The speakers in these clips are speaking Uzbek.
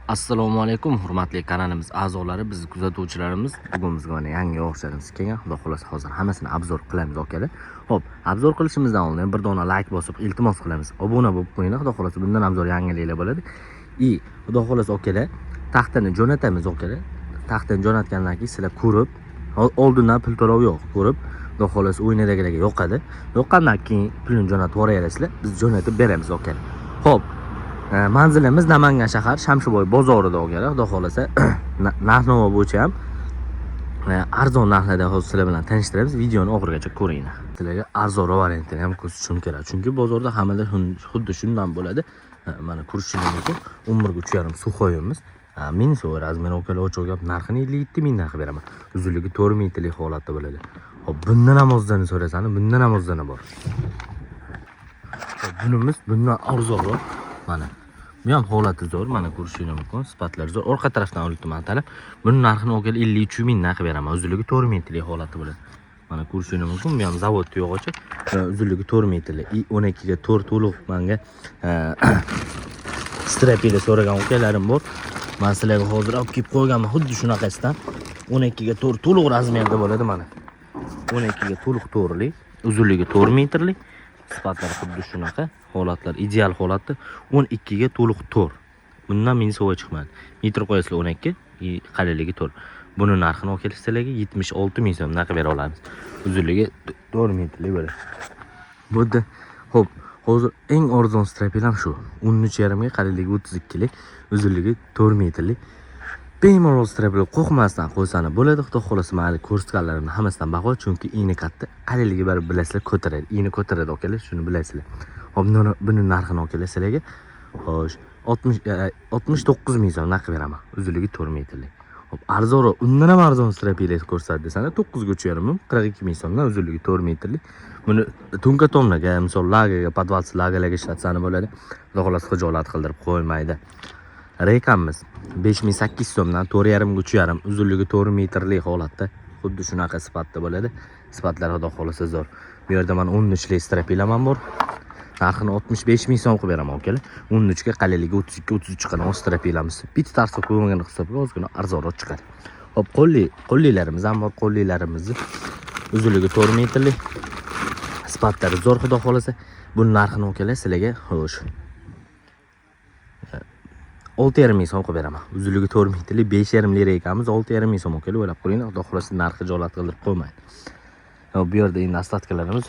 Assalomu alaykum hurmatli kanalimiz a'zolari, biz kuzatuvchilarimiz. Bugun bizga mana yangi oqsharimiz kelgan. Xudo xolasa hozir hammasini obzor qilamiz, okalar. Xo'p, obzor qilishimizdan oldin bir dona like bosib, iltimos qilamiz. Obuna bo'lib qo'yinglar. Xudo xolasa bundan obzor yangiliklar bo'ladi. Xudo xolasa okalar, taxtani jo'natamiz, okalar. Taxtani jo'natgandan keyin sizlar ko'rib, oldindan pul to'lov yo'q, ko'rib, xudo xolasa o'yinadagilarga yoqadi. Yoqqandan keyin pulni jo'natib yuboraverasizlar. Biz jo'natib beramiz, okalar. Xo'p, manzilimiz Namangan shahar Shamshiboy bozorida o'g'aylar. Xudo xolasa narx-navo bo'yicha ham arzon narxlarda hozir sizlar bilan tanishtiramiz. Videoni oxirigacha ko'ringlar. Sizlarga arzon variantini ham ko'rsatishim kerak. Chunki bozorda hammalar xuddi shundan bo'ladi. Mana ko'rishingiz mumkin. 11.5 suxoyimiz. 1000 so'm razmer o'kalar ochiq gap narxini 57 ming narx beraman. Uzunligi 4 metrlik holatda bo'ladi. Hop, bundan ham o'zdan so'rasani, bundan ham o'zdan bor. Bunimiz bundan arzonroq. Mana bu ham holati zo'r, mana ko'rishingiz mumkin, sifatlari zo'r. Orqa tarafdan olibman atalib. Buning narxini o'g'il 53 ming narx beraman. Uzunligi 4 metrlik holati bo'ladi. Mana ko'rishingiz mumkin, bu ham zavod yog'ochi. Uzunligi 4 metrlik. 12 ga 4 to'liq menga strapida so'ragan ukalarim bor. Men sizlarga hozir olib kelib qo'yganman, xuddi shunaqasidan. 12 ga 4 to'liq razmerda bo'ladi mana. 12 ga to'liq to'rlik, uzunligi 4 metrlik. Sifatlari xuddi shunaqa, holatlar ideal holatda. 12 ga to'liq 4. Bundan men sova chiqmadi. Metr qo'yasizlar 12, qalinligi 4. Buni narxini o'kelisizlarga 76 ming so'm narx bera olamiz. Uzunligi 4 metrlik bo'ladi. Bunda xo'p, hozir eng arzon strapil ham shu. 13,5 ga qalinligi 32 lik, uzunligi 4 metrlik. Bemalol strapil qo'rqmasdan qo'ysani bo'ladi. Xudo xolasa mayli ko'rsatganlarimni hammasidan baho, chunki iğne katta, qalinligi baribir bilasizlar ko'taradi. Iğne ko'taradi okalar, shuni bilasizlar. Hop, buni narxini okalar sizlarga xo'sh 69 ming so'm narx beraman. Uzunligi 4 metrlik. Hop, arzonroq, undan ham arzon strapil ko'rsatdi desana 9,5 ming, 42 ming so'mdan uzunligi 4 metrlik. Buni tunka tomnaga, misol lagerga, podvalsiz lagerlarga ishlatsani bo'ladi. Xudo xolasa xijolat qildirib qo'ymaydi. Reykamiz 5800 so'mdan 4,5 ga 3,5, uzunligi 4 metrlik holatda, xuddi shunaqa sifatda bo'ladi. Sifatlari xudo xolasa zo'r. Bu yerda mana 13 lik strapilam ham bor. Narxini 65 ming so'm qilib beraman okalar. 13 ga qalinligi 32-33 chiqqan strapilamiz. Bitta tarsa qo'yilgan hisobga ozgina arzonroq chiqadi. Hop, qo'llilarimiz ham bor. Qo'llilarimizni uzunligi 4 metrlik. Sifatlari zo'r xudo xolasa. Buning narxini okalar sizlarga xo'sh 6,5 ming so'm qilib beraman. Uzunligi 4 metrlik 5,5 lik reykamiz 6,5 ming so'm okalar. O'ylab ko'ringlar, xudo xolasa narxi jo'lat qildirib qo'ymaydi. Bu yerda endi ostatkalarimiz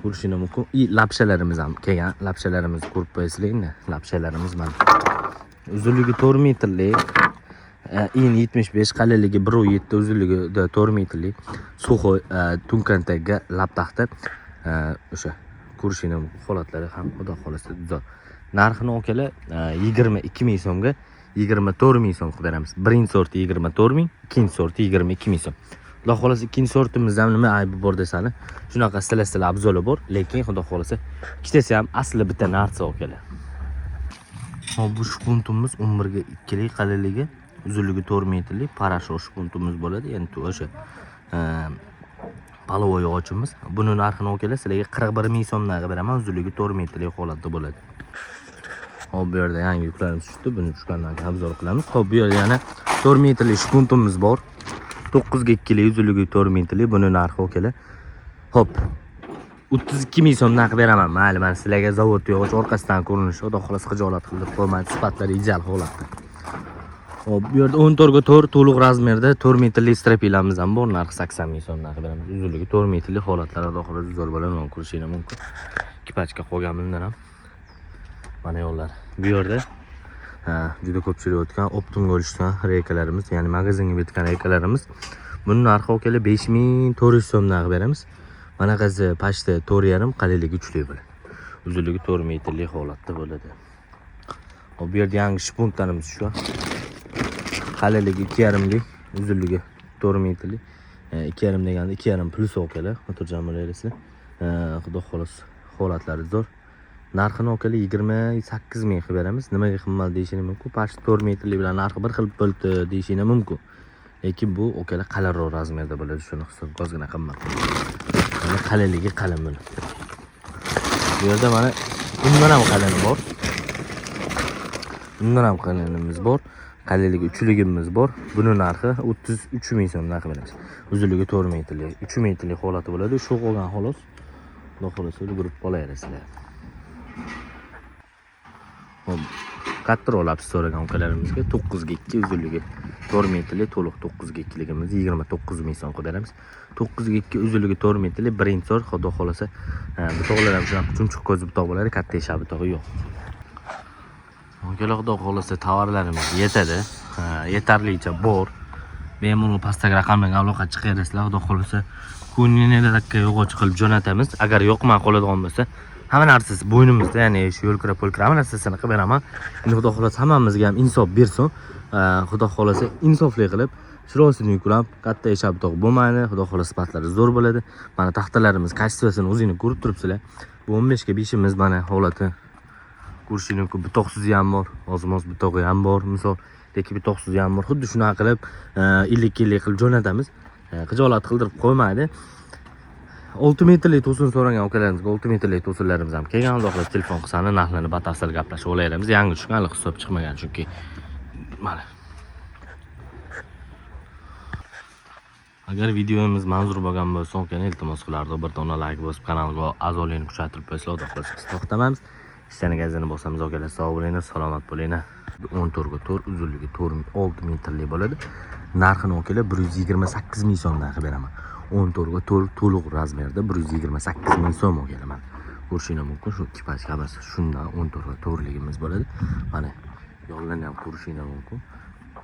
ko'rishingiz mumkin. Lapshalarimiz ham kelgan. Lapshalarimizni ko'rib qo'yasizlar. Lapshalarimiz mana. Uzunligi 4 metrlik, 75, qalinligi 1.7, uzunligi 4 metrlik. Suxoy tunkantaga lap taxta o'sha ko'rishingiz mumkin. Holatlari ham xudo xolasa zo'r. Narxini okalar 22 ming so'mga 24 ming so'm qilib beramiz. Birinchi sorti 24 ming, ikkinchi sorti 22 ming so'm. Xudo xolasa ikkinchi sortimizda ham nima aybi bor desani, shunaqa sila abzoli bor, lekin xudo xolasa ikkitasi ham asli bitta narsa okalar. Hop, bu shpuntimiz 11 ga 2 lik qalinligi, uzunligi 4 metrlik parasho shpuntimiz bo'ladi. Endi o'sha palovoy yog'ochimiz. Buni narxini okalar sizlarga 41 ming so'm narx beraman. Uzunligi 4 metrlik holatda bo'ladi. Hop, bu yerda yangi yuklarimiz tushdi. Buni tushgandan keyin obzor qilamiz. Hop, bu yerda yana 4 metrlik shpuntimiz bor. 9 ga 2 lik, uzunligi 4 metrlik. Buni narxi okalar. Hop, 32 ming so'm narx beraman. Mayli, men sizlarga zavod yog'och orqasidan ko'rinishi, xudo xolasa xijolat qildirib qo'ymaydi. Sifatlari ideal holatda. Hop, bu yerda 14 ga 4 to'liq razmerda 4 metrlik strapilamiz ham bor. Narxi 80 ming so'm narx beramiz. Uzunligi 4 metrlik holatlari xudo xolasa zo'r bo'ladi. Mana ko'rishingiz mumkin. Kipachka qo'ygan bundan ham. Mana yo'llar. Bu yerda juda ko'pchilik o'tgan optimga olishgan reykalarimiz, ya'ni magazinga bitgan reykalarimiz. Buning narxi okalar 5400 so'm narx beramiz. Mana qasi pashta 4,5, qalinligi 3 lik bo'ladi. Uzunligi 4 metrlik holatda bo'ladi. Hop, bu yerda yangi shpuntlarimiz shu. Qalinligi 2,5 lik, uzunligi 4 metrlik. 2,5 deganda 2,5 plus okalar. Xotirjam bo'lasizlar. Xudo xolasa holatlari zo'r. Narxini okalar 28 ming qilib beramiz. Nimaga qimmat deyishini mumkin? Pashta 4 metrlik bilan narxi bir xil bo'ldi deyishini mumkin. Lekin bu okalar qalinroq razmerda bo'ladi, shuni hisobga ozgina qimmat. Mana qalinligi qalin buni. Bu yerda mana bundan ham qalin bor. Bundan ham qalinimiz bor. Qalinligi 3ligimiz bor. Buning narxi 33 ming so'm narxi beramiz. Uzunligi 4 metrlik, 3 metrlik holati bo'ladi. Shu qolgan xolos. Xudo xolasa yugurib qolaverasizlar. Hop, katta olib so'ragan ukalarimizga 9 ga 2 uzunligi 4 metrlik to'liq 9 ga 2 ligimiz 29 ming so'm qilib beramiz. 9 ga 2 uzunligi 4 metrlik birinchi sort xudo xolasa butoqlar ham shunaqa chumchuq ko'z butoq bo'ladi, katta eshak butog'i yo'q. Ukalar xudo xolasa tovarlarimiz yetadi. Yetarlicha bor. Bemalol pastdagi raqam bilan aloqa chiqarasizlar. Xudo xolasa kuninilarga yo'g'och qilib jo'natamiz. Agar yoqmay qoladigan bo'lsa, hamma narsasi bo'ynimizda, ya'ni shu yo'lkira po'lkira hamma narsasini qilib beraman. Endi xudo xolasa hammamizga ham insof bersin. Xudo xolasa insofli qilib, chiroysini yuklab, katta eshak butoq bo'lmaydi. Xudo xolasa sifatlari zo'r bo'ladi. Mana taxtalarimiz kачествосini o'zingiz ko'rib turibsizlar. Bu 15 ga 5imiz mana holati ko'rishingiz mumkin. Butoqsiz ham bor, ozmoz butog'i ham bor. Misol lekin butoqsiz ham bor. Xuddi shunaqa qilib, illik-illik qilib jo'natamiz. Xijolat qildirib qo'ymaydi. 6 metrlik to'sin so'ragan ukalarimizga 6 metrlik to'sinlarimiz ham kelgan. Xudo xolasa telefon qilsani, narxlarini batafsil gaplashib olaymiz. Yangi tushgan, hali hisob chiqmagan chunki. Mana. Agar videomiz manzur bo'lgan bo'lsa, iltimos qilardim bir dona like bosib kanalga a'zolikni kuchaytirib qo'ysangiz, xudo xolasa to'xtamaymiz. Ishlanigazini bo'lsamiz, okalar sog' bo'linglar, salomat bo'linglar. 14 ga 4, uzunligi 6 metrlik bo'ladi. Narxini okalar 128 ming so'm narxi beraman. 14 ga 4 to'liq razmerda 128 ming so'm o'g'alaman. Ko'rishingiz mumkin, shu ekipaj hammasi shundan 14 ga 4 ligimiz bo'ladi. Mana yo'llarni ham ko'rishingiz mumkin.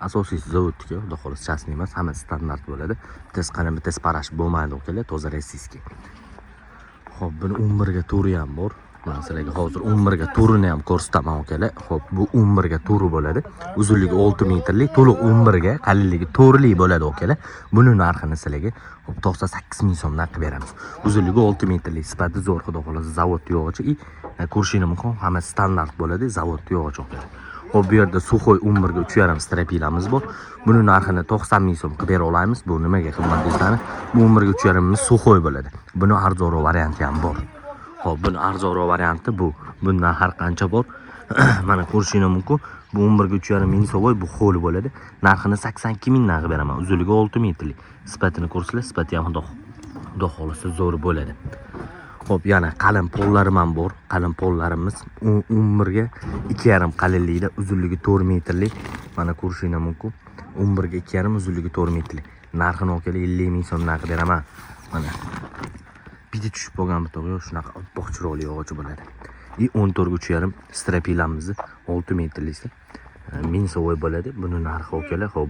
Asosiysi zavodniki, xudo xolasa chasni emas, hamma standart bo'ladi. Tez qalin, tez parash bo'lmaydi o'g'alar, toza rossiyskiy. Xo'p, buni 11 ga 4 ham bor. Men sizlarga hozir 11 ga 4ni ham ko'rsataman o'g'alar. Xo'p, bu 11 ga 4 bo'ladi. Uzunligi 6 metrlik, to'liq 11 ga, qalinligi 4lik bo'ladi o'g'alar. Buning narxini sizlarga 98 ming so'm narx beramiz. Uzunligi 6 metrlik, sifati zo'r, xudo xolasa zavod yo'g'ochi. Ko'rishingiz mumkin, hamma standart bo'ladi, zavod yo'g'ochi o'g'alar. Xo'p, bu yerda suxoy 11 ga 3,5 strapilamiz bor. Buning narxini 90 ming so'm qilib bera olamiz. Bu nimaga xizmat deysizlar? Bu 11 ga 3,5 ming suxoy bo'ladi. Buni arzonroq varianti ham bor. Xo'p, buni arzonroq varianti bu. Bundan har qancha bor. Mana ko'rishingiz mumkin. Bu 11 ga 3,5 ming so'm bu xo'l bo'ladi. Narxini 82 ming narx beraman. Uzunligi 6 metrlik. Sifatini ko'rsizlar, sifati ham xudo xolasa zo'r bo'ladi. Xo'p, yana qalin pollarim ham bor. Qalin pollarimiz 11 ga 2,5 qalinlikda, uzunligi 4 metrlik. Mana ko'rishingiz mumkin. 11 ga 2,5 uzunligi 4 metrlik. Narxini o'kali 50 ming so'm narx beraman. Mana biti tushib bo'lgan butoq yo'q, shunaqa oppoq chiroyli yog'och bo'ladi. 14 ga 3,5 strapilamiz 6 metrlikda 1000 so'm bo'ladi. Buni narxi o'kali xo'p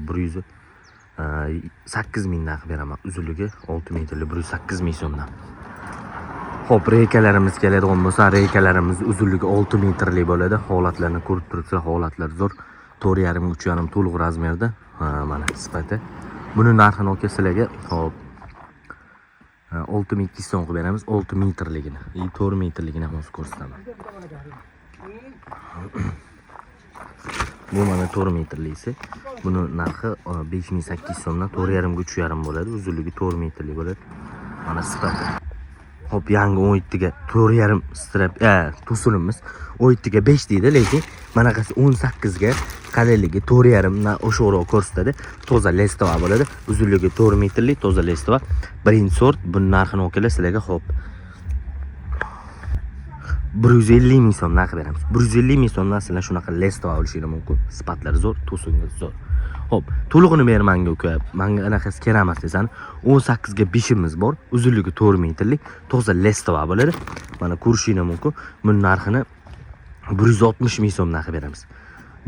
108 ming narx beraman. Uzunligi 6 metrlik 108 ming so'mdan. Xo'p, reykalarimiz keladigan bo'lsa, reykalarimiz uzunligi 6 metrlik bo'ladi. Holatlarni ko'rib turibsiz, holatlar zo'r. 4,5 3,5 to'liq razmerda. Mana sifati. Buni narxini o'ka sizlarga xo'p 6200 so'm qilib beramiz. 6 metrligini, 4 metrligini ham ko'rsataman. Bu mana 4 metrlisi. Buni narxi 5800 so'mdan 4,5 3,5 bo'ladi. Uzunligi 4 metrlik bo'ladi. Mana sifati. Hop, yangi 17 ga 4,5 strap, to'sinimiz 17 ga 5 deydi, lekin manaqasi 18 ga qalinligi 4,5 dan o'shoqroq ko'rsatadi. Toza lestova bo'ladi. Uzunligi 4 metrlik toza lestova. Birinchi sort. Buning narxini o'kala sizlarga hop 150 ming so'm narx beramiz. 150 ming so'mdan sizlar shunaqa lestova olishingiz mumkin. Sifatlari zo'r, to'singiz zo'r. Hop, to'lig'ini bermanga uka. Menga anaqasi kerak emas desan, 18 ga 5imiz bor. Uzunligi 4 metrlik, toza lestova bo'ladi. Mana ko'rishingiz mumkin. Buning narxini 160 ming so'm narx beramiz.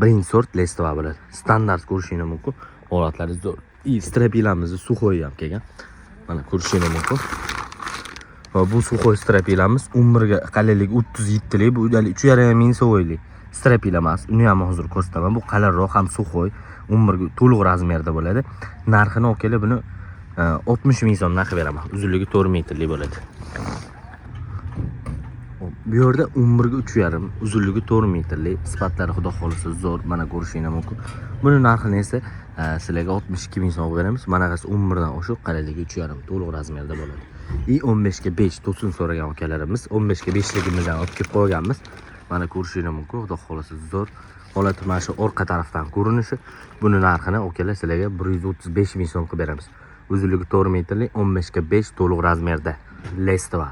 Birinchi sort lestova bo'ladi. Standart ko'rishingiz mumkin. Holatlari zo'r. Strapilamiz suxoy ham kelgan. Mana ko'rishingiz mumkin. Va bu suxoy strapilamiz 11 ga qalinligi 37 lik, bu 3,5 ming so'mlik. Strapila emas. Uni ham hozir ko'rsataman. Bu qalinroq ham suxoy. 11 ga to'liq razmerda bo'ladi. Narxini o'kali buni 60 ming so'm narx beraman. Uzunligi 4 metrlik bo'ladi. Bu yerda 11 ga 3,5, uzunligi 4 metrlik, sifatlari xudo xolasa zo'r. Mana ko'rishingiz mumkin. Buni narxini esa sizlarga 62 ming so'm beramiz. Manaqasi 11 dan o'shiq, qalinligi 3,5 to'liq razmerda bo'ladi. 15 ga 5 to'sin so'ragan akalarimiz 15 ga 5ligimizni olib kelib qo'yganmiz. Mana ko'rishingiz mumkin, xudo xolasa zo'r. Holat mana shu orqa tarafdan ko'rinishi. Buni narxini akalar sizlarga 135 ming so'm qilib beramiz. Uzunligi 4 metrli, 15 ga 5 to'liq razmerda. Lestva.